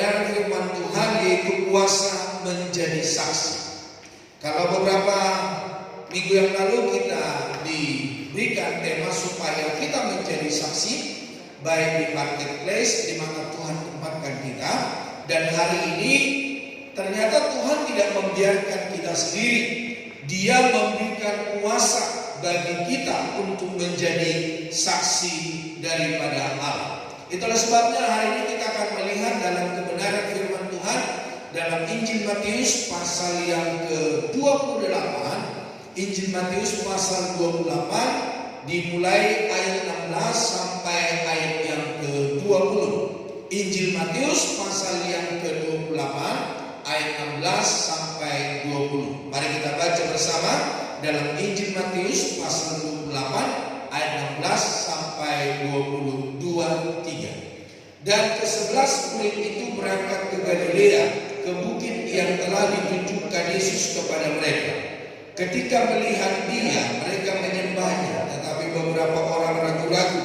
kebenaran firman Tuhan, yaitu kuasa menjadi saksi. Kalau beberapa minggu yang lalu kita diberikan tema supaya kita menjadi saksi, baik di marketplace di mana Tuhan tempatkan kita, dan hari ini ternyata Tuhan tidak membiarkan kita sendiri. Dia memberikan kuasa bagi kita untuk menjadi saksi daripada Allah. Itulah sebabnya hari ini kita akan melihat dalam kebenaran firman Tuhan dalam Injil Matius pasal yang ke-28. Injil Matius pasal 28 dimulai ayat 16 sampai ayat yang ke-20. Injil Matius pasal yang ke-28 ayat 16 sampai 20. Mari kita baca bersama dalam Injil Matius pasal 28 ayat 16 sampai 22:3. Dan ke-11 murid itu berangkat ke Galilea, ke bukit yang telah ditunjukkan Yesus kepada mereka. Ketika melihat Dia, mereka menyembahnya, tetapi beberapa orang ragu-ragu.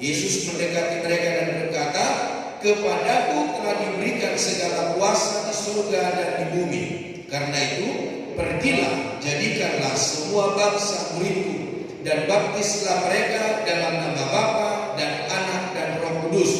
Yesus mendekati mereka dan berkata, "Kepadaku telah diberikan segala kuasa di surga dan di bumi. Karena itu, pergilah, jadikanlah semua bangsa muridku, dan baptislah mereka dalam nama Bapa dan Anak dan Roh Kudus,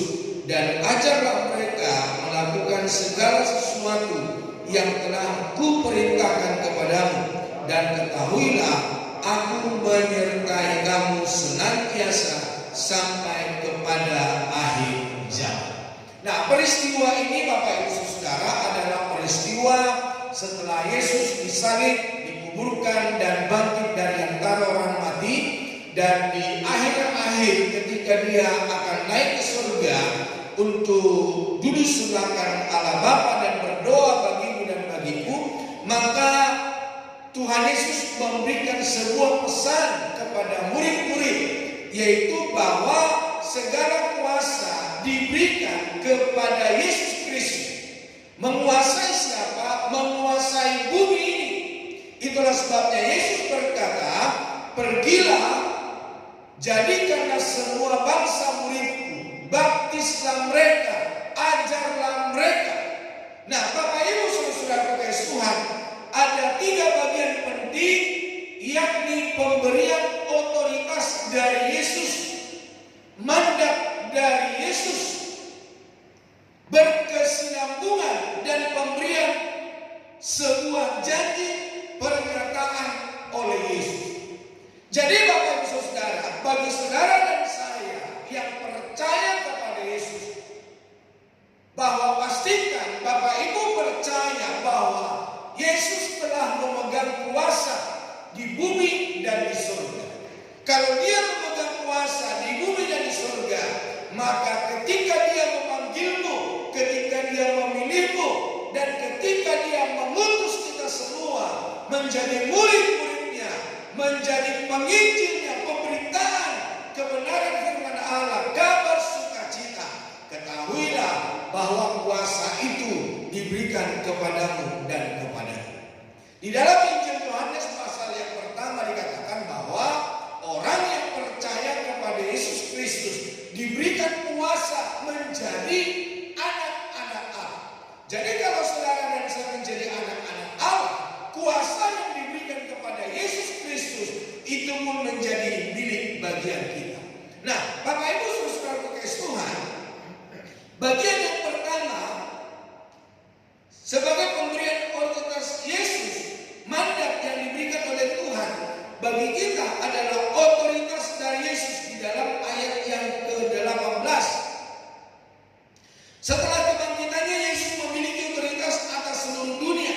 dan ajarlah mereka melakukan segala sesuatu yang telah kuperintahkan kepadamu, dan ketahuilah aku menyertai kamu senantiasa sampai kepada akhir zaman." Nah, peristiwa ini Bapak Ibu Saudara adalah peristiwa setelah Yesus disalib, dikuburkan dan bangkit dari antara orang mati, dan di akhir-akhir ketika Dia akan naik ke surga untuk duduk sebelah kanan Allah Bapa dan berdoa bagimu dan bagiku, maka Tuhan Yesus memberikan sebuah pesan kepada murid-murid, yaitu bahwa segala kuasa diberikan kepada Yesus Kristus. Menguasai siapa? Menguasai bumi ini. Itulah sebabnya Yesus berkata, "Pergilah, jadikanlah semua bangsa muridku, baptislah mereka, ajarlah mereka." Nah, Bapak Ibu Saudara kasih Tuhan, ada 3 bagian penting, yakni pemberian otoritas dari Yesus, mandat dari Yesus, berkesinambungan, dan pemberian sebuah janji pernyataan oleh Yesus. Jadi Bapak Ibu Saudara, bagi saudara dan saya yang percaya kepada Yesus, bahwa pastikan Bapak Ibu percaya bahwa Yesus telah memegang kuasa di bumi dan di surga. Kalau Dia memegang kuasa di bumi dan di surga, maka ketika Dia memanggilmu, ketika Dia memilihmu, dan ketika Dia mengutus kita semua menjadi murid-muridnya, menjadi penginjilnya, pemberitaan kebenaran firman Allah, kabar sukacita, ketahuilah bahwa kuasa itu diberikan kepadamu dan kepadaku. Di dalam Injil Yohanes pasal yang pertama dikatakan bahwa orang yang percaya kepada Yesus Kristus diberikan kuasa menjadi anak-anak Allah. Jadi kalau saudara dan saya menjadi anak-anak Allah, kuasa yang diberikan kepada Yesus Kristus itu pun menjadi milik bagian kita. Nah, Bapak Ibu Saudara kasih Tuhan, bagian yang pertama sebagai pemberian otoritas Yesus, mandat yang diberikan oleh Tuhan bagi kita adalah otoritas dari Yesus di dalam ayat yang ke-18. Setelah kebangkitannya, Yesus memiliki otoritas atas seluruh dunia.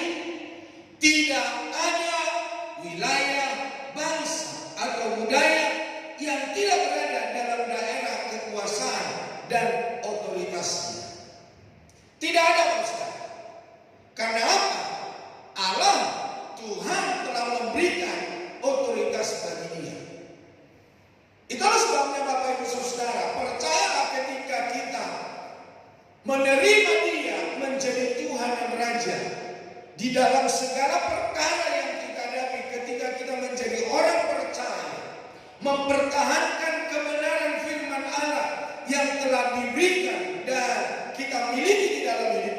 Tidak ada wilayah, bangsa, atau budaya yang tidak berada dalam daerah kekuasaan dan otoritasnya. Tidak ada, Saudara. Karena apa? Allah, Tuhan telah memberikan otoritas bagi Dia. Itulah sebabnya Bapak Ibu Saudara, percayalah ketika kita menerima Dia menjadi Tuhan dan Raja di dalam segala perkara yang kita hadapi, ketika kita menjadi orang percaya, mempertahankan kebenaran firman Allah yang telah diberikan dan kita miliki di dalam hidup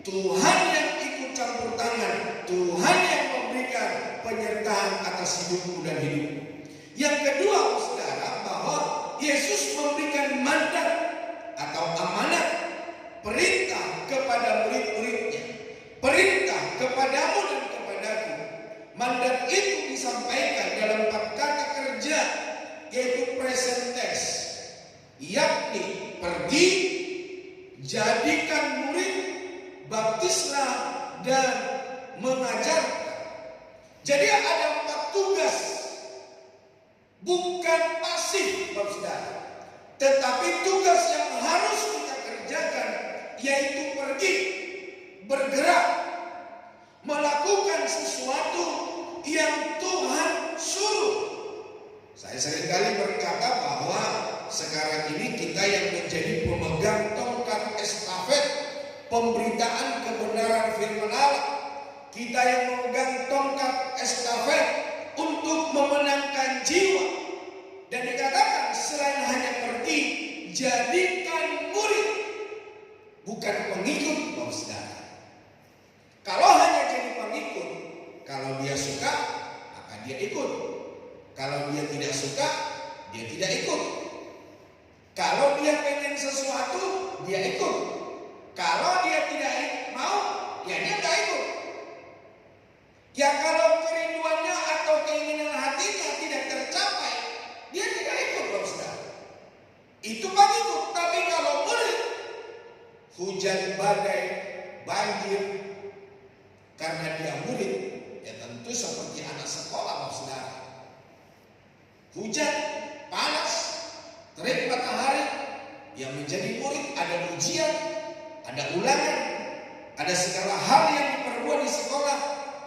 Tuhan yang ikut campur tangan, Tuhan yang memberikan penyertaan atas hidupmu dan hidupmu. Yang kedua, saudara, bahwa Yesus memberikan mandat atau amanat, perintah kepada murid-muridnya, perintah kepadamu dan kepadaku. Mandat itu disampaikan dalam 4 kata kerja, yaitu present tense, yakni pergi, jadikan murid, baptislah, dan mengajarkan. Jadi ada 4 tugas, bukan pasif, saudara, tetapi tugas yang harus kita kerjakan, yaitu pergi, bergerak, melakukan sesuatu yang Tuhan suruh. Saya seringkali berkata bahwa sekarang ini kita yang menjadi pemegang tongkat estafet pemberitaan kebenaran firman Allah, kita yang memegang tongkat estafet untuk memenangkan jiwa. Dan dikatakan selain hanya pergi, jadikan murid, bukan pengikut, saudara. Kalau hanya jadi pengikut, kalau dia suka, maka dia ikut. Kalau dia tidak suka, dia tidak ikut. Kalau dia pengen sesuatu, dia ikut. Kalau dia tidak mau, ya dia tidak ikut. Ya kalau kerinduannya atau keinginan hatinya tidak tercapai, dia tidak ikut, saudara. Itu pengikut. Tapi kalau murid, hujan, badai, banjir, karena dia murid, ya tentu seperti anak sekolah, saudara. Hujan, panas, terik matahari, yang menjadi murid ada ujian, ada ulangan, ada segala hal yang diperbuat di sekolah,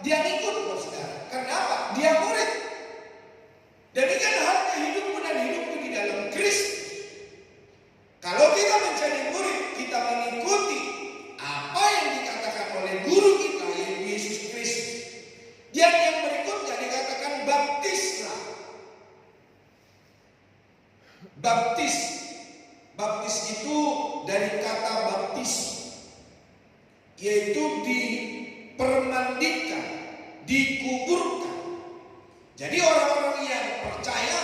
dia ikut, saudara. Kenapa? Dia murid. Demikian halnya hidupmu dan hidupku di dalam Kristus. Kalau kita menjadi murid, kita mengikuti apa yang dikatakan oleh guru kita, yaitu Yesus Kristus. Dan yang berikutnya dikatakan baptislah. Baptis. Baptis itu dari kata baptis, yaitu dipermandikan, dikuburkan. Jadi orang-orang yang percaya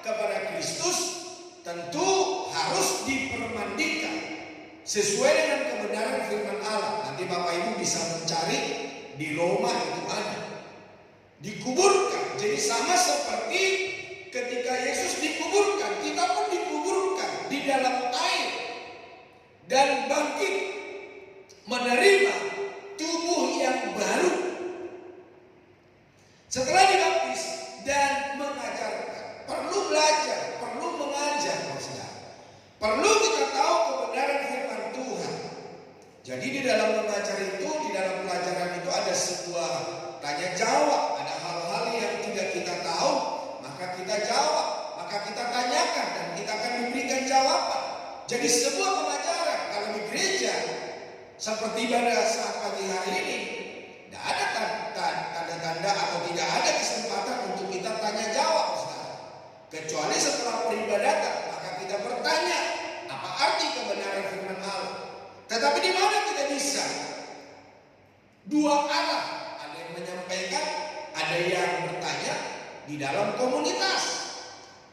kepada Kristus tentu harus dipermandikan sesuai dengan kebenaran firman Allah. Nanti Bapak Ibu bisa mencari di Roma, itu ada. Dikuburkan. Jadi sama seperti ketika Yesus dikuburkan, kita pun dikuburkan di dalam air dan bangkit menerima tubuh yang baru. Setelah dibaptis dan mengajarkan, perlu belajar, perlu mengajar, saudara. Perlu kita tahu kebenaran firman Tuhan. Jadi di dalam mengajar itu, di dalam pelajaran itu ada sebuah tanya jawab, ada hal-hal yang tidak kita tahu, maka kita jawab, maka kita tanyakan dan kita akan diberikan jawaban. Jadi sebuah pengajaran. Kalau di gereja seperti pada saat pagi hari ini, tidak ada tanda-tanda atau tidak ada kesempatan untuk kita tanya jawab, saudara. Kecuali setelah peribadatan, maka kita bertanya apa arti kebenaran firman Allah. Tetapi di mana kita bisa? Dua arah, ada yang menyampaikan, ada yang bertanya di dalam komunitas,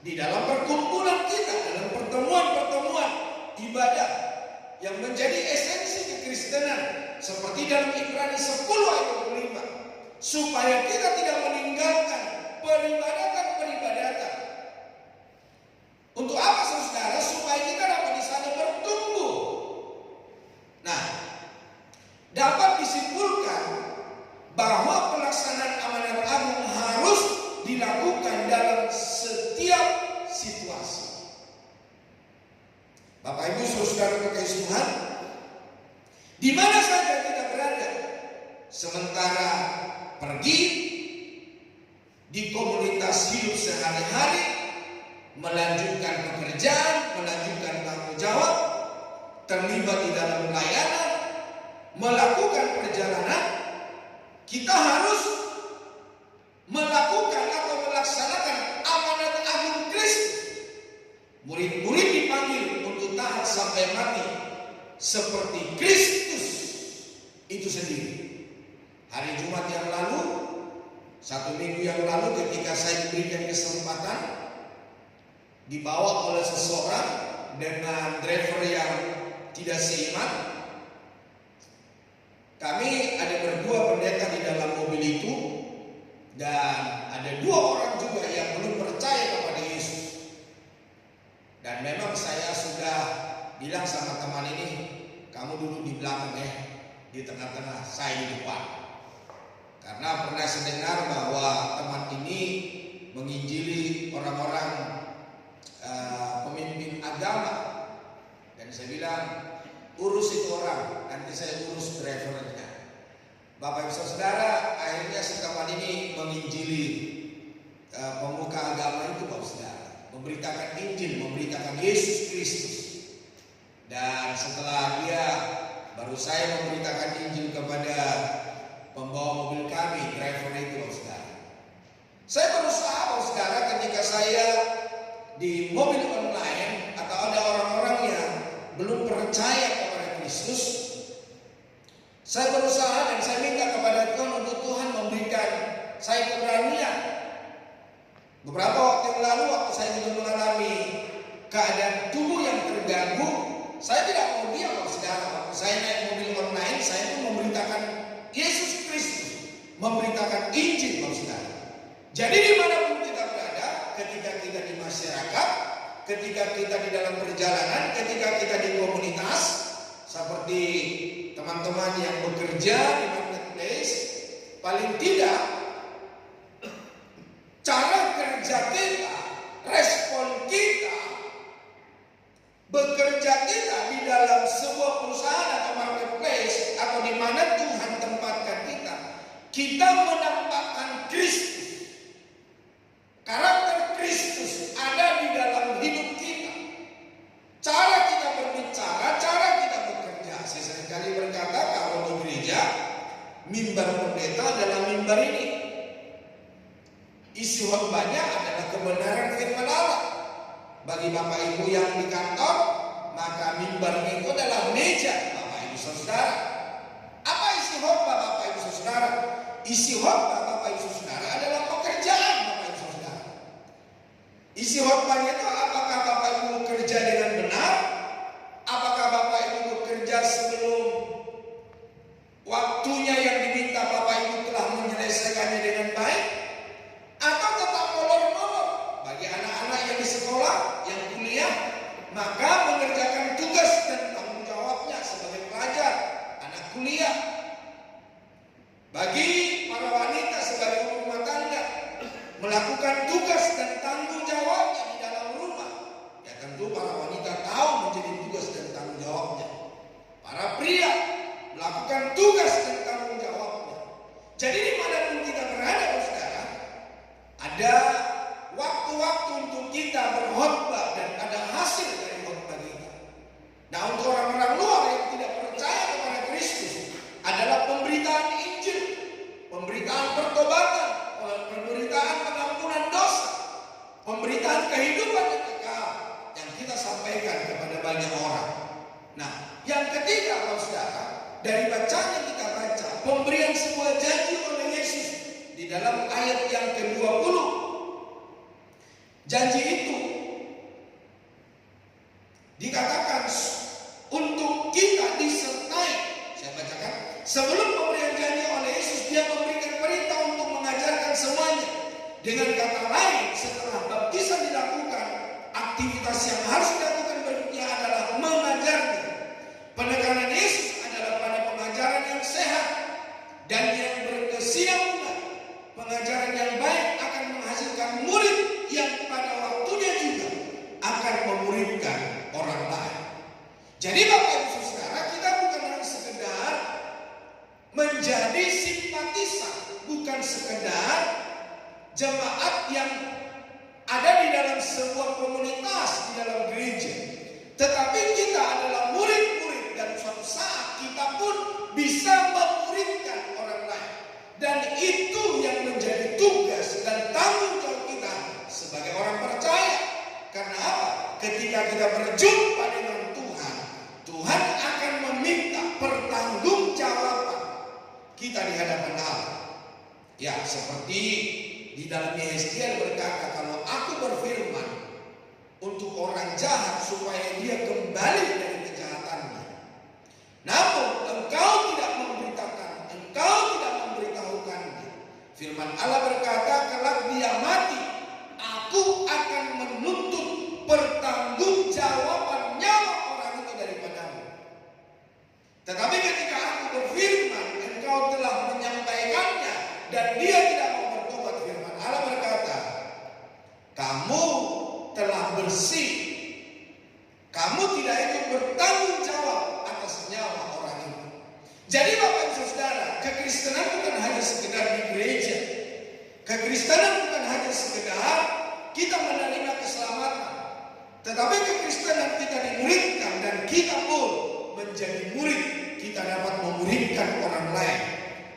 di dalam perkumpulan kita, dalam pertemuan-pertemuan ibadah yang menjadi esensi kekristenan, seperti dalam Ibrani 10 ayat 25, supaya kita tidak meninggalkan peribadatan. Untuk apa, saudara? Supaya kita dapat di sana bertumbuh. Nah, dapat disimpulkan bahwa pelaksanaan amanat agung harus dilakukan dalam setiap situasi. Bapak Ibu saudara kekasih Tuhan, di mana saja kita berada, sementara pergi di komunitas hidup sehari-hari, melanjutkan pekerjaan, melanjutkan tanggung jawab, terlibat di dalam pelayanan, melakukan perjalanan, kita harus melakukan atau melaksanakan amanat agung Kristus. Murid-murid dipanggil untuk taat sampai mati seperti Kristus itu sendiri. Hari Jumat yang lalu, 1 minggu yang lalu, ketika saya diberikan kesempatan dibawa oleh seseorang dengan driver yang tidak seiman, kami ada berdua pendeta di dalam mobil itu, dan ada 2 orang juga yang belum percaya kepada Yesus. Dan memang saya sudah bilang sama teman ini, kamu duduk di belakang ya, di tengah-tengah, saya di depan. Karena pernah saya dengar bahwa teman ini menginjili orang-orang pemimpin agama. Dan saya bilang, urus itu orang, nanti saya urus drivernya. Bapak Ibu Saudara, akhirnya si teman ini menginjili pemuka agama itu, Bapak Saudara, memberitakan Injil, memberitakan Yesus Kristus. Dan setelah dia, baru saya memberitakan Injil kepada pembawa mobil kami, driver itu, Bapak Saudara. Saya berusaha, Bapak Saudara, ketika saya di mobil online atau ada orang-orang yang belum percaya kepada Kristus, saya berusaha dan saya minta kepada Tuhan untuk Tuhan memberikan saya keberanian. Beberapa waktu yang lalu, waktu saya juga mengalami keadaan tubuh yang terganggu, saya tidak mau diam, Saudara. Waktu saya naik mobil online, saya pun memberitakan Yesus Kristus, memberitakan Injil, Saudara. Jadi dimanapun kita berada, ketika kita di masyarakat, ketika kita di dalam perjalanan, ketika kita di komunitas, seperti teman-teman yang bekerja di marketplace, paling tidak cara kerja kita, respon kita, bekerja kita di dalam sebuah perusahaan atau marketplace atau di mana Tuhan tempatkan kita menampakkan Kristus. Karakter Kristus ada di dalam hidup kita. Cara kita berbicara, cara kita bekerja. Saya seringkali berkata kalau di gereja, mimbar pendeta adalah mimbar ini. Isi khotbahnya adalah kebenaran firman Allah. Bagi Bapak Ibu yang di kantor, maka mimbarnya itu adalah meja Bapak Ibu Saudara. Apa isi khotbah Bapak Ibu Saudara? Isi khotbah Bapak Ibu Saudara adalah pekerjaan Bapak Ibu Saudara. Isi khotbahnya itu apakah Bapak Ibu bekerja dengan benar? Apakah Bapak Ibu bekerja sebelum waktunya yang diminta Bapak Ibu telah menyelesaikannya dengan baik? Atau tetap molor-molor? Bagi anak-anak yang di sekolah, yang kuliah, maka mengerjakan tugas dan tanggung jawabnya sebagai pelajar, anak kuliah. Bagi para wanita sebagai ibu rumah tangga, melakukan tugas dan tanggung jawabnya di dalam rumah. Ya tentu para wanita tahu menjadi tugas dan tanggung jawabnya. Para pria melakukan tugas dan tanggung jawabnya. Jadi dimanapun kita berada, saudara, ada waktu-waktu untuk kita berkhotbah dan ada hasil dari khotbah kita. Nah, untuk orang-orang luar yang tidak percaya kepada Kristus adalah pemberitaan Injil, pemberitaan pertobatan, pemberitaan pengampunan dosa, pemberitaan kehidupan yang kekal yang kita sampaikan kepada banyak orang. Nah, yang ketiga, saudara, dari bacaan yang kita baca, pemberian sebuah janji oleh Yesus di dalam ayat yang ke-20. Janji itu dikatakan untuk kita disertai. Saya bacakan. Sebelum pemberian janji oleh Yesus, dia memberikan perintah untuk mengajarkan semuanya. Dengan kata lain, setelah baptisan dilakukan, aktivitas yang harus dilakukan berikutnya adalah mengajarnya. Penekanan Yesus adalah pada pengajaran yang sehat dan yang berkesinambungan. Pengajaran yang baik akan menghasilkan murid yang pada waktunya juga akan memuridkan orang lain. Jadi Bapak Ibu Saudara, kita bukan hanya sekedar menjadi simpatisan, bukan sekedar jemaat yang ada di dalam sebuah komunitas, di dalam gereja, tetapi kita adalah murid-murid dan suatu saat kita pun bisa memuridkan orang lain. Dan itu yang menjadi tugas dan tanggung jawab kita sebagai orang percaya. Karena apa? Ketika kita berjumpa dengan Tuhan, Tuhan akan meminta pertanggungjawaban. kita di hadapan Allah. Ya, seperti di dalam Yesaya berkata, kalau aku berfirman untuk orang jahat supaya dia kembali dari kejahatannya, namun engkau tidak memberitakan, engkau tidak memberitahukannya. Firman Allah berkata, kelak dia mati, aku akan menuntut pertanggungjawaban nyawa orang itu daripadamu. Tetapi ketika aku berfirman, engkau telah menyampaikannya dan dia tidak mau bertobat, firman Allah berkata, kamu telah bersih, kamu tidak ikut bertanggung jawab atas nyawa orang itu. Jadi Bapak Ibu Saudara, kekristenan bukan hanya sekedar di gereja. Kekristenan bukan hanya sekedar kita menerima keselamatan, tetapi kekristenan kita dimuridkan dan kita pun menjadi murid. Kita dapat memuridkan orang lain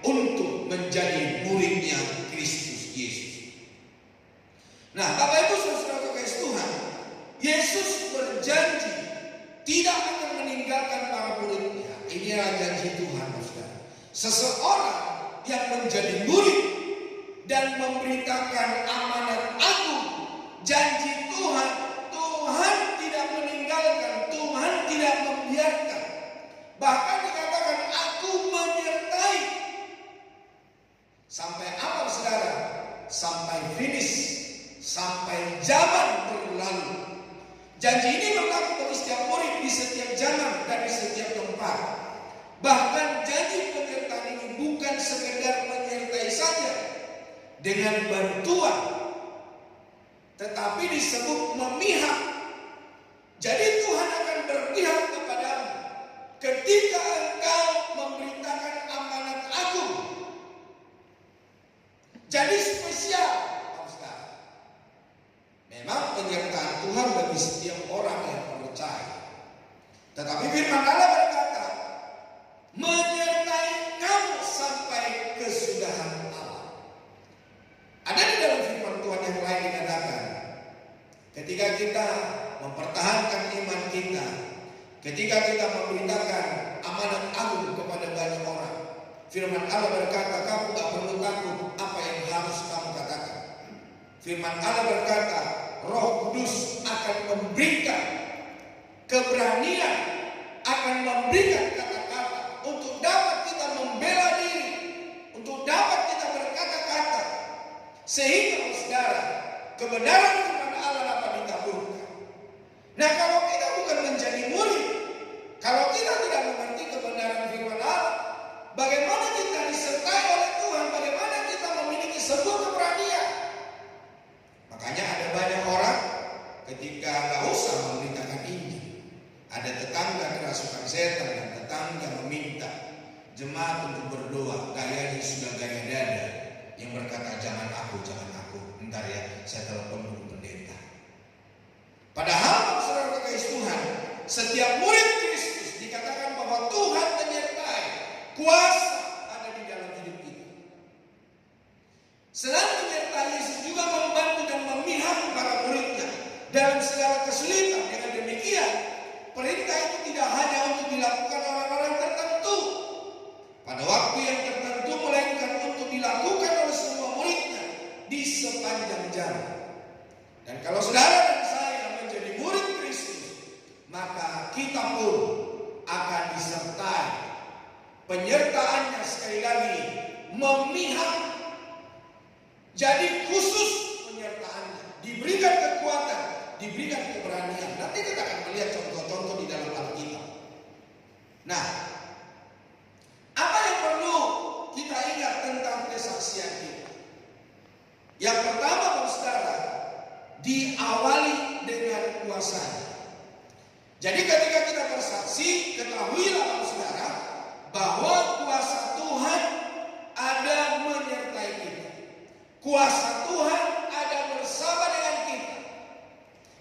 untuk menjadi muridnya Kristus Yesus. Nah, Bapak Ibu Saudara kekasih Tuhan, Yesus berjanji tidak akan meninggalkan para muridnya. Ini adalah janji Tuhan, saudara. Seseorang yang menjadi murid dan memberitakan amanat agung, janji Tuhan, Tuhan tidak meninggalkan, Tuhan tidak membiarkan. Bahkan dikatakan, aku menyertai. Sampai apa, saudara? Sampai finish, sampai zaman berlalu. Janji ini berlaku bagi setiap murid di setiap zaman dan di setiap tempat. Bahkan janji penyertaan ini bukan sekedar menyertai saja dengan bantuan, tetapi disebut memihak. Jadi Tuhan akan berpihak kepadamu ketika engkau memberitakan amanat agung. Jadi spesial, saudara. Memang penyertaan Tuhan bagi setiap orang yang percaya. Tetapi firman Allah berkata, menyertai kamu sampai kesudahan Allah. Ada di dalam firman Tuhan yang lain dikatakan, ketika kita mempertahankan iman kita, ketika kita memberitakan amanat agung kepada banyak orang, firman Allah berkata, kamu tak perlu takut apa yang harus kamu katakan. Firman Allah berkata, Roh Kudus akan memberikan keberanian, akan memberikan kata-kata untuk dapat kita membela diri, untuk dapat kita berkata-kata, sehingga saudara, kebenaran firman Allah dapat ditaburkan. Nah, kalau kita bukan menjadi murid, kalau kita tidak mengerti kebenaran firman Allah, bagaimana kita disertai oleh Tuhan, bagaimana kita memiliki sebuah keberanian? Makanya ada banyak orang ketika gak usah memberitakan Injil, ada tetangga kerasukan setan dan tetangga meminta jemaat untuk berdoa, gayanya sudah gaya dada, yang berkata jangan aku, ntar ya saya telepon dulu pendeta. Padahal saudara kekasih Tuhan, setiap murid Kristus dikatakan bahwa Tuhan menyertai, kuasa ada di dalam hidup kita. Selain menyertai, Yesus juga membantu dan memihak para muridnya dalam segala kesulitan. Dengan demikian, perintah itu tidak hanya untuk dilakukan orang-orang tertentu pada waktu yang tertentu, melainkan untuk dilakukan oleh semua muridnya di sepanjang jalan. Dan kalau saudara dan saya menjadi murid Kristus, maka kita pun akan disertai. Penyertaannya sekali lagi memihak. Jadi khusus penyertaannya, diberikan kekuatan, diberikan keberanian. Nanti kita akan melihat contoh-contoh di dalam Alkitab. Nah, apa yang perlu kita ingat tentang kesaksian kita? Yang pertama, saudara, diawali dengan kuasanya. Jadi ketika kita bersaksi, ketahuilah saudara bahwa kuasa Tuhan ada menyertai kita. Kuasa Tuhan ada bersama dengan kita.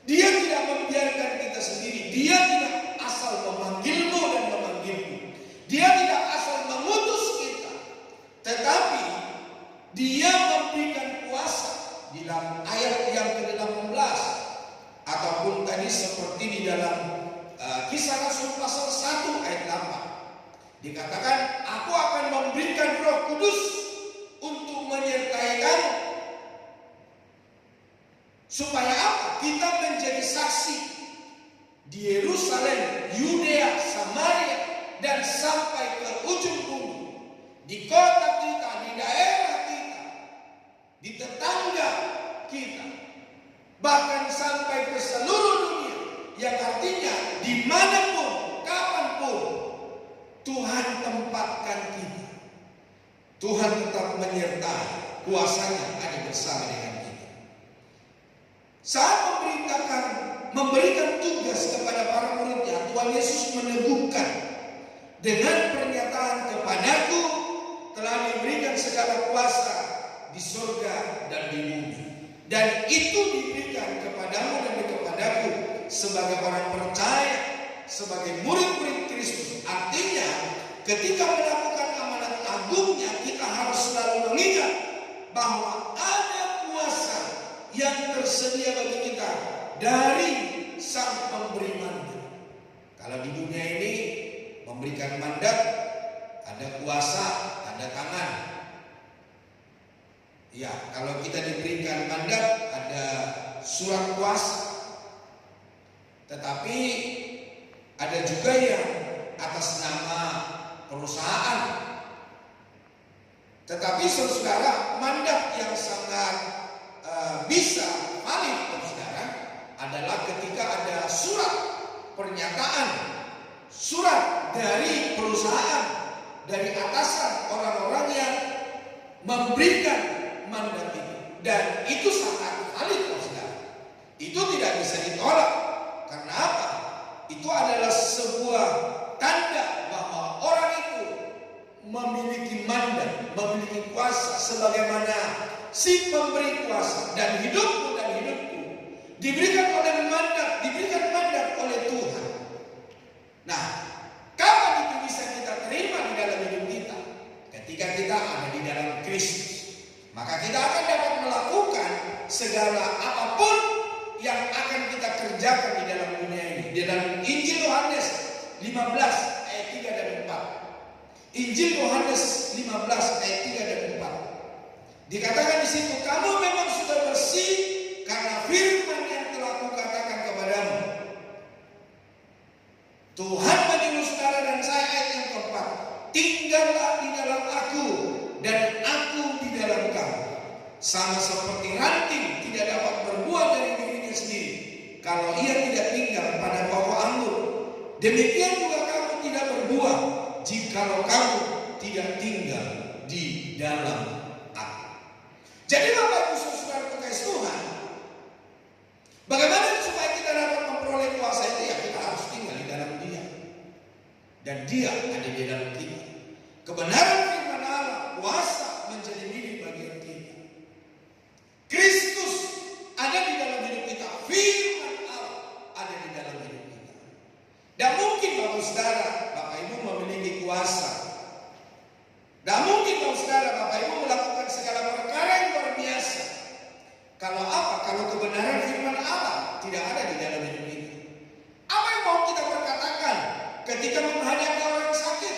Dia tidak membiarkan kita sendiri. Dia tidak asal memanggilmu dan memanggilmu. Dia tidak asal mengutus kita, tetapi Dia memberikan kuasa. Di dalam ayat yang ke-18 ataupun tadi seperti di dalam Kisah Rasul pasal 1 ayat 8 dikatakan, aku akan memberikan Roh Kudus untuk menyertai kamu. Supaya apa? Kita menjadi saksi di Yerusalem, Yudea, Samaria, dan sampai ke ujung bumi. Di kota kita, di daerah kita, di tetangga kita, bahkan sampai ke seluruh dunia. Yang artinya dimanapun, kapanpun Tuhan tempatkan kita, Tuhan tetap menyertai, kuasanya ada bersama dengan kita. Saat memberikan tugas kepada para muridnya, Tuhan Yesus meneguhkan dengan pernyataan, kepadaku telah diberikan segala kuasa di surga dan di bumi. Dan itu diberikan kepadamu dan kepadaku sebagai orang percaya, sebagai murid-murid Kristus. Artinya ketika melakukan amanat agungnya, kita harus selalu mengingat bahwa ada kuasa yang tersedia bagi kita dari Sang Pemberi mandat. Kalau di dunia ini memberikan mandat, ada kuasa, tanda tangan. Ya, kalau kita diberikan mandat, ada surat kuasa. Tetapi ada juga yang atas nama perusahaan. Tetapi saudara, mandat yang sangat bisa valid saudara adalah ketika ada surat pernyataan, surat dari perusahaan, dari atasan orang-orang yang memberikan mandat itu. Dan itu sangat valid saudara. Itu tidak bisa ditolak. Karena apa? Itu adalah sebuah tanda bahwa orang itu memiliki mandat, memiliki kuasa sebagaimana si pemberi kuasa. Dan hidupku diberikan mandat oleh Tuhan. Nah, kapan itu bisa kita terima di dalam hidup kita? Ketika kita ada di dalam Kristus, maka kita akan dapat melakukan segala apapun yang akan kita kerjakan di dalam dunia ini. Di dalam Injil Yohanes 15 ayat 3 dan 4. Injil Yohanes 15 ayat 3 dan 4. Dikatakan di situ, kamu memang sudah bersih karena firman yang telah kukatakan kepadamu. Tuhan menyuruh saudara dan saya, ayat yang keempat, tinggallah di dalam aku dan aku di dalam kamu. Sama seperti ranting tidak dapat berbuah dari dirinya sendiri kalau ia tidak tinggal pada pokok anggur, demikian juga kamu tidak berbuah jikalau kamu tidak tinggal di dalam aku. Jadi Bapak Ibu Saudara kekasih Tuhan, bagaimana supaya kita dapat memperoleh kuasa itu? Ya, kita harus tinggal di dalam Dia, dan Dia ada di dalam kita. Kebenaran firman Allah, kuasa menjadi milik bagian kita. Kristus ada di dalam hidup kita, firman Allah ada di dalam hidup kita. Dan mungkin Bapak Saudara, Bapak Ibu memiliki kuasa. Dan mungkin Bapak Saudara, Bapak Ibu melakukan segala perkara yang luar biasa. Kalau apa? Kalau kebenaran firman Allah tidak ada di dalam hidup kita. Apa yang mau kita perkatakan ketika menghadapi orang sakit,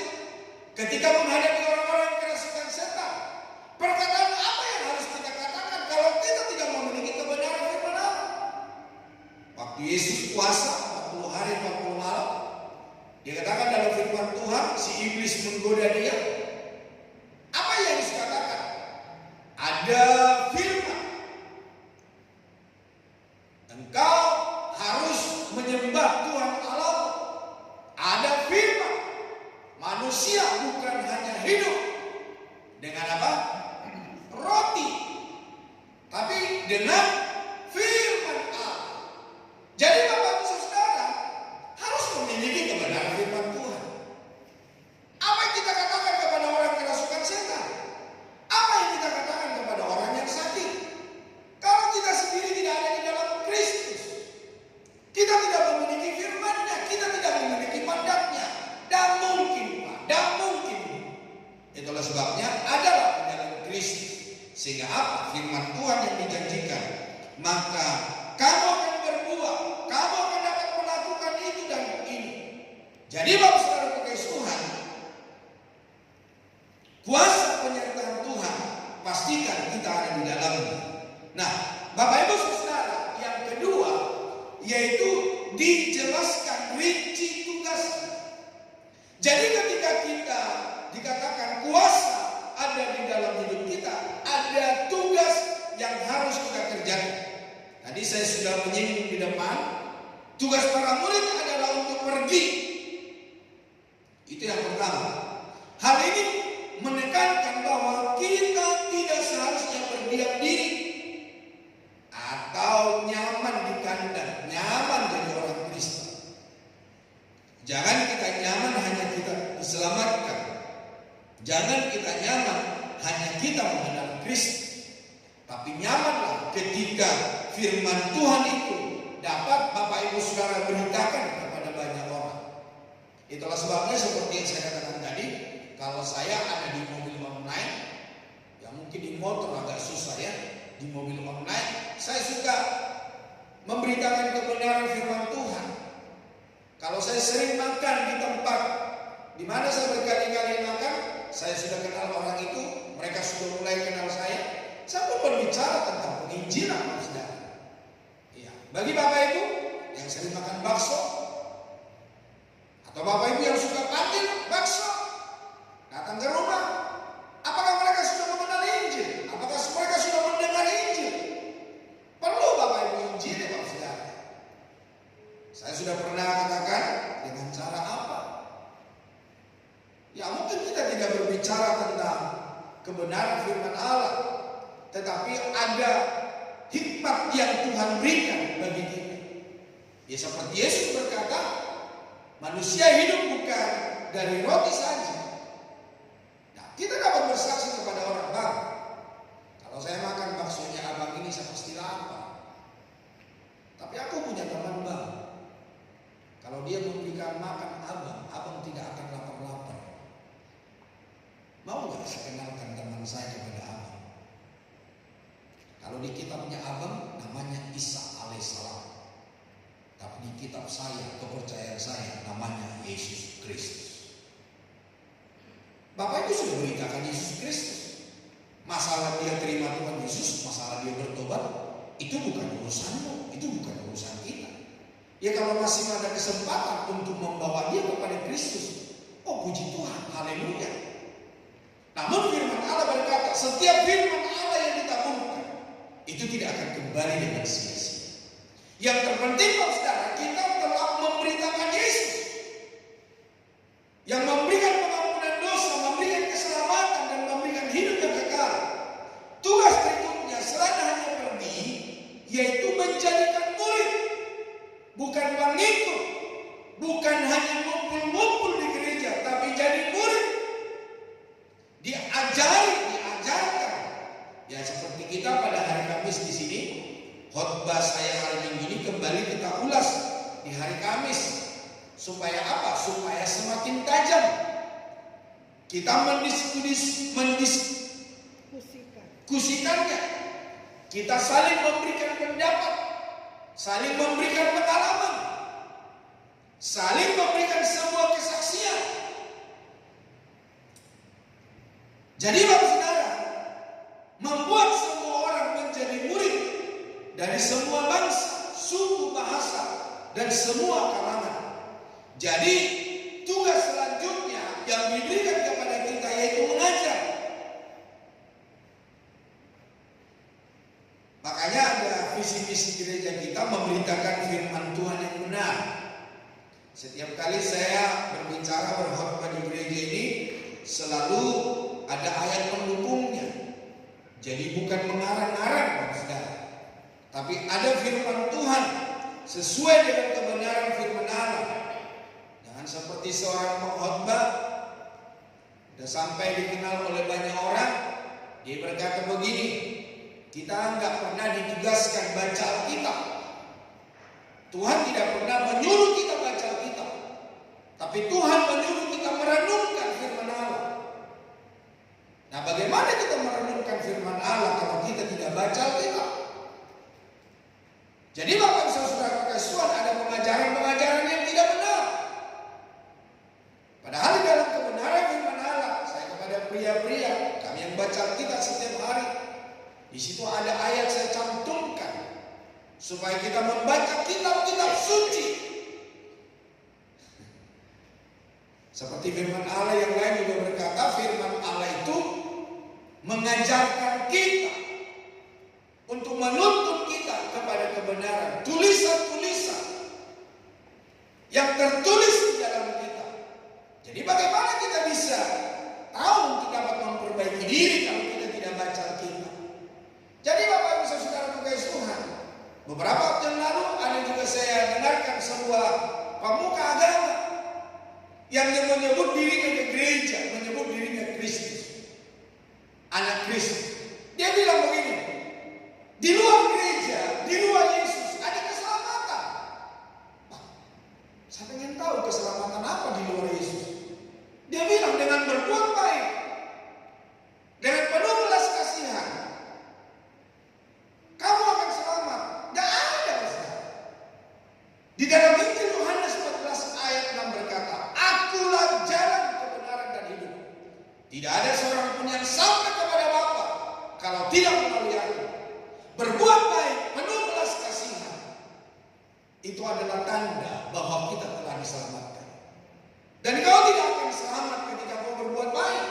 ketika menghadapi orang-orang yang kerasukan setan? Perkataan apa yang harus kita katakan kalau kita tidak memiliki kebenaran firman Allah? Waktu Yesus puasa 40 hari 40 malam, dia katakan dalam firman Tuhan, si iblis menggoda dia. Apa yang harus dikatakan? Ada firman, engkau harus menyembah Tuhan Allah. Ada firman, manusia bukan hanya hidup dengan apa? Roti, tapi dengan firman Allah. Jadi Bapak Ibu Saudara harus memiliki kebenaran firman Tuhan. Apa yang kita katakan kepada orang kerasukan setan? Apa yang kita katakan kepada orang yang sakit? Kalau kita sendiri tidak ada di dalam Kristus, kita tidak memiliki firman-Nya, kita tidak memiliki mandatnya. Dan mungkin. Itulah sebabnya adalah di dalam Kristus. Sehingga apa? Firman Tuhan yang dijanjikan. Maka kamu akan berbuah, kamu akan dapat melakukan itu dan ini. Jadi Bapak Saudara kekasih Tuhan, kuasa Nah, Bapak Ibu Saudara, yang kedua yaitu dijelaskan rinci tugasnya. Jadi ketika kita dikatakan kuasa ada di dalam hidup kita, ada tugas yang harus kita kerjakan. Tadi saya sudah menyinggung di depan, tugas para murid adalah untuk pergi. Itu yang pertama. Hal ini menekankan bahwa kita tidak seharusnya berdiam diri atau nyaman di kandang, nyaman jadi orang Kristen. Jangan kita nyaman hanya kita diselamatkan. Jangan kita nyaman hanya kita mengenal Kristus. Tapi nyamanlah ketika firman Tuhan itu dapat Bapak Ibu Saudara beritakan kepada banyak orang. Itulah sebabnya seperti yang saya katakan tadi, kalau saya ada di mobil online, ya mungkin di motor agak susah ya, di mobil online, saya suka memberitakan kebenaran firman Tuhan. Kalau saya sering makan di tempat di mana saya berkali-kali makan, saya sudah kenal orang itu, mereka sudah mulai kenal saya pun berbicara tentang penginjilan, saudara. Iya. Bagi Bapak Ibu yang sering makan bakso, atau Bapak Ibu yang suka panggil bakso, datang ke rumah, apakah mereka sudah mengenal Injil? Apakah mereka sudah mendengar Injil? Perlu Bapak Ibu Injil, Bapak Saudara. Saya sudah pernah katakan dengan cara apa? Ya mungkin kita tidak berbicara tentang kebenaran firman Allah, tetapi ada hikmat yang Tuhan berikan bagi kita. Ya seperti Yesus berkata, manusia hidup bukan dari roti saja. Nah, kita dapat bersaksi kepada orang, bang, kalau saya makan baksonya abang ini saya pasti lapar. Tapi aku punya teman, bang, kalau dia memberikan makan abang tidak akan lapar-lapar. Mau gak saya kenalkan teman saya kepada abang? Kalau di kitabnya abang namanya Isa alaihissalam, tapi di kitab saya, kepercayaan saya, namanya Yesus Kristus. Bapak itu sudah beritakan Yesus Kristus. Masalah dia terima Tuhan Yesus, masalah dia bertobat, itu bukan urusanmu, itu bukan urusan kita. Ya kalau masih ada kesempatan untuk membawa dia kepada Kristus, oh puji Tuhan, haleluya. Namun firman Allah berkata, setiap firman Allah yang ditaburkan itu tidak akan kembali dengan sia-sia. Yang terpenting, saudara, kita telah memberitakan Yesus yang memberikan pengampunan dosa, memberikan keselamatan, dan memberikan hidup yang kekal. Tugas berikutnya selain hanya pergi, yaitu menjadikan murid, bukan pengikut, bukan hanya ngumpul-ngumpul di gereja, tapi jadi murid. Diajarkan. Ya seperti kita pada hari Kamis di sini, khotbah saya hari Minggu ini kembali kita ulas di hari Kamis. Supaya apa? Supaya semakin tajam. Kita mendiskusikannya. Kita saling memberikan pendapat, saling memberikan pengalaman, saling memberikan sebuah kesaksian. Jadi Bapak Saudara, membuat semua orang menjadi murid dari semua bangsa, suku, bahasa, dan semua kalangan. Jadi tugas selanjutnya yang diberikan kepada kita yaitu mengajar. Makanya ada visi-visi gereja kita memberitakan firman Tuhan yang benar. Setiap kali saya berbicara berkhotbah di gereja ini, selalu ada ayat pendukungnya. Jadi bukan mengarang-arang, saudara, tapi ada firman Tuhan sesuai dengan kebenaran firman Allah. Jangan seperti seorang pengkhotbah sudah sampai dikenal oleh banyak orang, dia berkata begini, kita nggak pernah ditugaskan baca Alkitab. Tuhan tidak pernah menyuruh kita baca Alkitab, tapi Tuhan menyuruh kita merenungkan firman Allah. Nah, bagaimana kita merenungkan firman Allah kalau kita tidak baca Alkitab? Jadi Bapak Saudara Tuhan, ada pengajaran-pengajaran yang tidak benar. Padahal di dalam kebenaran firman Allah, saya kepada pria-pria, kami yang baca Alkitab setiap hari, di situ ada ayat saya campur supaya kita membaca kitab-kitab suci. Seperti firman Allah yang lain juga berkata, firman Allah itu mengajarkan kita untuk menuntun kita kepada kebenaran. Tulisan-tulisan yang tertulis di dalam kita. Jadi bagaimana kita bisa tahu untuk dapat memperbaiki diri kalau kita tidak baca Alkitab? Jadi Bapak Ibu Saudara kekasih Tuhan, beberapa waktu yang lalu ada juga saya dengarkan sebuah pemuka agama yang menyebut dirinya ke gereja, menyebut dirinya Kristus, anak Kristus. Dia bilang begini, di luar gereja, di luar Yesus ada keselamatan. Saya ingin tahu keselamatan apa di luar Yesus. Dia bilang dengan berbuat baik, dengan penuh belas kasihan, kamu akan selamat. Tidak ada masalah. Di dalam Injil Yohanes 14 ayat 6 berkata, Akulah jalan kebenaran dan hidup. Tidak ada seorang pun yang sampai kepada Bapa kalau tidak melalui Aku. Berbuat baik, penuh belas kasihan, itu adalah tanda bahwa kita telah diselamatkan. Dan kau tidak akan selamat ketika kau berbuat baik.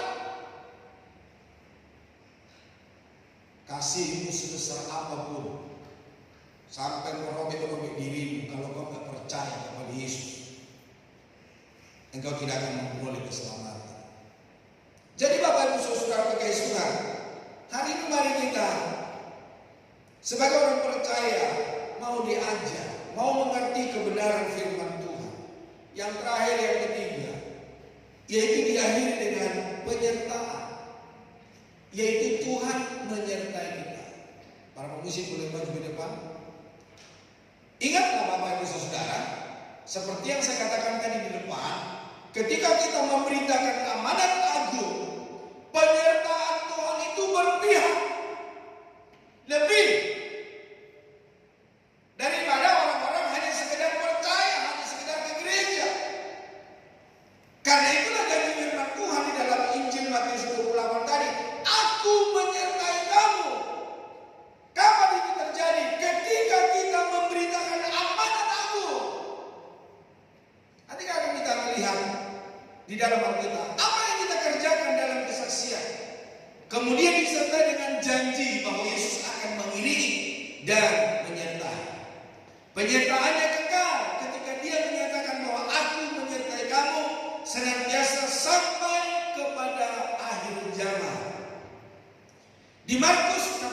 Kasihmu sebesar apapun, sampai merobek-robek dirimu, kalau kau tidak percaya kepada Yesus, engkau tidak akan memperoleh keselamatan. Jadi Bapak Ibu Saudara kekasih Tuhan, hari ini mari kita sebagai orang percaya mau diajar, mau mengerti kebenaran firman Tuhan. Yang terakhir, yang ketiga, yaitu diakhiri dengan penyertaan, yaitu Tuhan menyertai kita. Para pemusik boleh maju ke depan. Ingatlah Bapak Ibu Saudara, seperti yang saya katakan tadi di depan, ketika kita memberitakan amanat agung, penyertaan Tuhan itu berpihak lebih daripada orang-orang hanya sekedar percaya, hanya sekedar ke gereja. Karena itulah janji firman Tuhan di dalam Injil Matius 28 tadi, Aku menyertai kamu. Kapan itu terjadi? Ketika kita memberitakan amanat agung. Nanti kalau kita melihat di dalam Alkitab, apa yang kita kerjakan dalam kesaksian, kemudian disertai dengan janji bahwa Yesus akan mengiringi dan menyertai. Penyertaannya kekal ketika Dia menyatakan bahwa Aku menyertai kamu senantiasa sampai kepada akhir zaman. Di Markus 16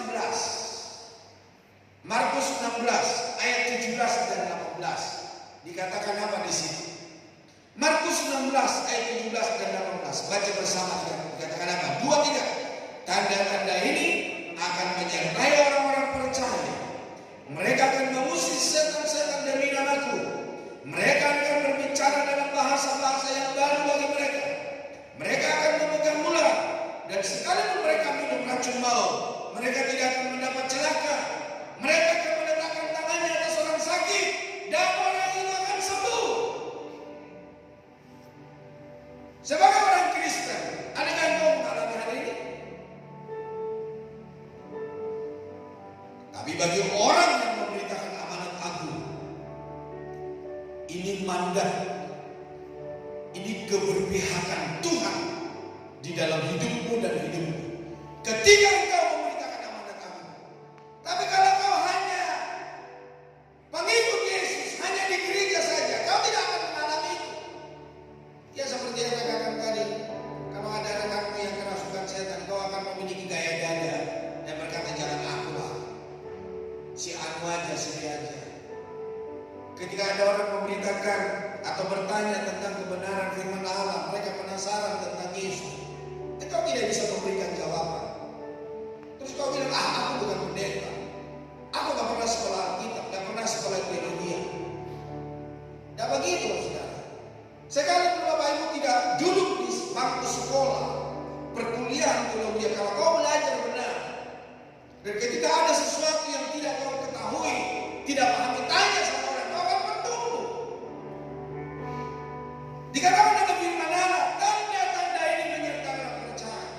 ayat 17 dan 18 dikatakan apa di sini? Markus 16 ayat 17 dan 18, baca bersama kita. Dikatakan apa? 2, 3. Tanda-tanda ini akan menyertai orang-orang percaya. Mereka akan mengusir setan-setan demi namaku. Mereka akan berbicara dalam bahasa-bahasa yang baru bagi mereka. Mereka akan memegang ular, dan sekalipun mereka minum racun maut, mereka tidak akan mendapat celaka. Mereka akan meletakkan tangannya atas orang sakit, dan orang itu akan sembuh. Sebagai orang Kristen, adakah engkau mengalami hal ini? Tapi bagi orang yang memberitakan amanat agung, ini mandat, ini keberpihakan Tuhan di dalam hidupmu dan hidupmu. Ketika engkau memberitakan amanat agung. Tapi kalau kau hanya pengikut Yesus, hanya di gereja saja, kau tidak akan mengalami itu. Ya seperti yang saya katakan tadi, kalau ada rekanmu yang kerasukan setan, kau akan memiliki gaya dada dan berkata, jangan aku lah, si anu aja, si dia aja. Ketika ada orang memberitakan atau bertanya tentang kebenaran firman Allah, mereka penasaran tentang Yesus, kau tidak bisa memberikan jawaban. Terus kau bilang, aku bukan pendeta, aku gak pernah sekolah Alkitab, gak pernah sekolah teologi. Tidak begitu, saudara. Sekalipun Bapak Ibu tidak duduk di bangku sekolah perkuliahan teologi, kalau kau belajar benar, dan ketika ada sesuatu yang tidak kau ketahui, tidak pahami, tanya sama orang, kau akan bertumbuh. Dikatakan dalam firman Allah, tanda-tanda ini menyertai orang percaya,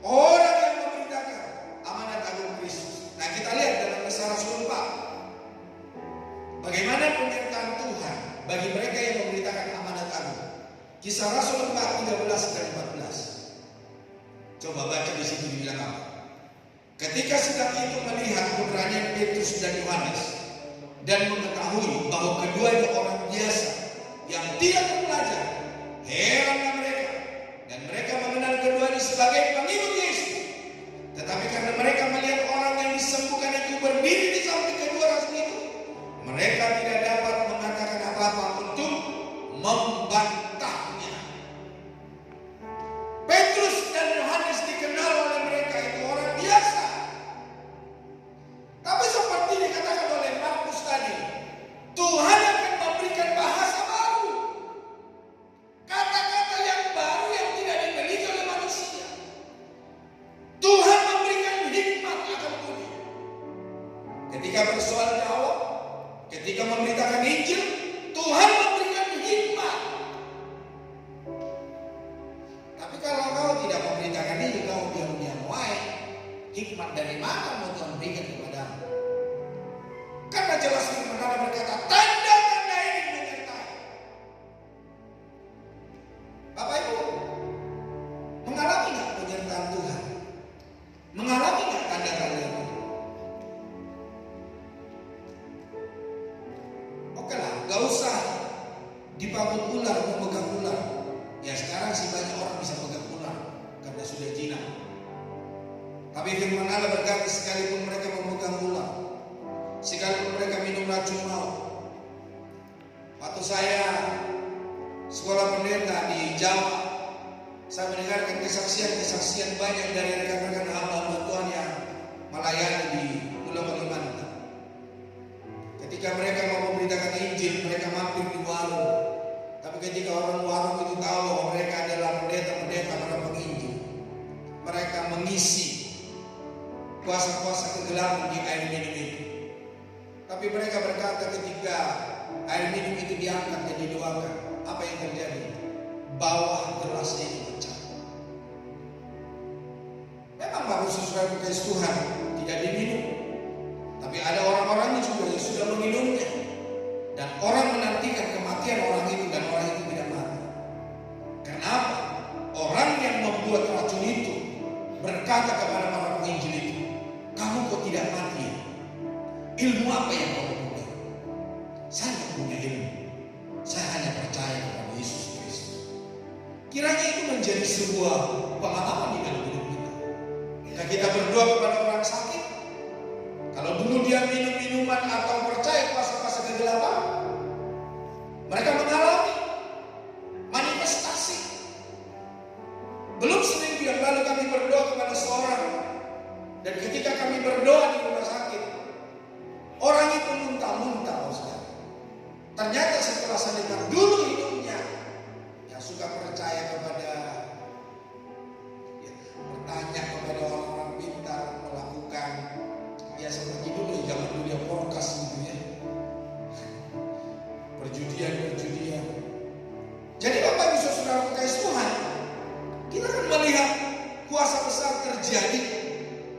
orang yang memberitakan amanat agung Kristus. Nah, kita lihat dalam Kisah Rasul 4 4:13 dan 14. Coba baca di situ dibilang apa? Ketika sedang itu melihat keberanian Petrus dan Yohanes dan mengetahui bahwa keduanya orang biasa yang tidak terpelajar, heranlah mereka, dan mereka mengenal keduanya sebagai pengikut Yesus. Tetapi karena mereka melihat orang yang disembuhkan itu berdiri di samping kedua rasul itu, mereka tidak dapat mengatakan apa-apa untuk membantahnya. Petrus dan Yohanes dikenal oleh mereka itu orang biasa. Tapi seperti dikatakan oleh Markus tadi, Tuhan akan memberikan bahasa baru. Kata-kata yang baru yang tidak dimiliki oleh manusia. Tuhan memberikan hikmat akan budi. Ketika bersoal jawab, ketika memberitakan Injil, Tuhan memberikan hikmat. Tapi kalau kau tidak memberitakan Injil, kau diam-diam wae, hikmat dari mana mau Tuhan berikan kepadamu? Karena jelas firman Allah berkata, tanda-tanda ini menyertai. Bapak Ibu, mengalami nggak penyertaan Tuhan? Mengalami nggak tanda-tanda itu? Oke lah, gak usah dipagut ular, memegang ular. Ya sekarang sih banyak orang bisa pegang ular karena sudah jinak. Tapi firman Allah berkata, sekalipun mereka memegang ular, sekalipun mereka minum racun maut. Waktu saya sekolah pendeta di Jawa, saya mendengarkan kesaksian-kesaksian banyak dari rekan-rekan hamba Tuhan yang melayani di Pulau Kalimantan. Ketika mereka mau memberitakan Injil, mereka mampir di warung. Tapi ketika orang warung itu tahu bahwa mereka adalah pendeta-pendeta para penginjil, mereka mengisi kuasa-kuasa kegelapan di air minum itu. Tapi mereka berkata ketika air minum itu diangkat dan didoakan, apa yang terjadi? Bawah gelasnya itu pecah. Memang baru sesuai tugas Tuhan tidak diminum. Tapi ada orang-orangnya juga yang sudah meminumnya. Dan orang menantikan kematian orang itu dan orang itu tidak mati. Kenapa? Orang yang membuat racun itu berkata kepada para penginjil itu, kamu kok tidak mati? Ilmu apa yang kamu punya? Saya tidak punya ilmu. Saya hanya percaya kepada Yesus Kristus. Kiranya itu menjadi sebuah pengalaman di dalam hidup kita. Ketika kita berdoa kepada orang sakit, kalau dulu dia minum minuman atau percaya kuasa-kuasa kegelapan, mereka mengalami manifestasi. Belum seminggu yang lalu kami berdoa kepada seorang, dan ketika kami berdoa di rumah sakit, orang itu muntah-muntah. Ternyata setelah saya dengar dulu hidupnya yang suka percaya kepada bertanya kepada orang-orang pintar, melakukan ya seperti dulu zaman dulu dia porkas gitu ya, perjudian. Jadi Bapak Ibu Saudara kasih Tuhan, kita akan melihat kuasa besar terjadi,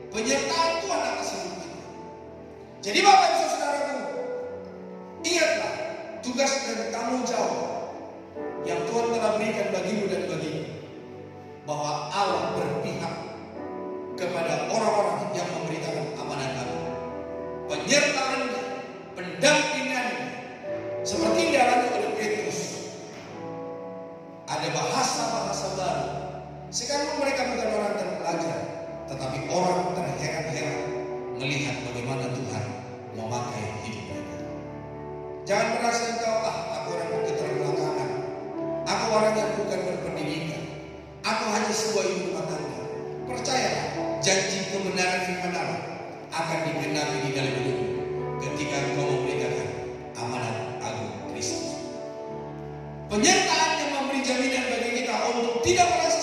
penyertaan Tuhan atas hidup kita. Jadi Bapak Ibu Saudaraku, ingatlah tugas dan tanggung jawab yang Tuhan telah berikan bagimu dan bagimu, bahwa Allah berpihak kepada orang-orang yang memberitakan amanat Allah. Penyertaannya, pendampingannya, seperti yang dialami oleh Petrus. Ada bahasa-bahasa baru. Sekarang mereka bukan orang terpelajar, tetapi orang terheran-heran melihat bagaimana Tuhan memakai hidup mereka. Jangan merasa engkau, aku orang keterbelakangan, aku orang yang bukan berpendidikan, aku hanya sebuah ibu rumah tangga. Percayalah, janji kebenaran firman Allah akan digenapi di dalam hidupmu ketika engkau memberitakan amanat agung Kristus. Penyertaan yang memberi jaminan bagi kita untuk tidak merasa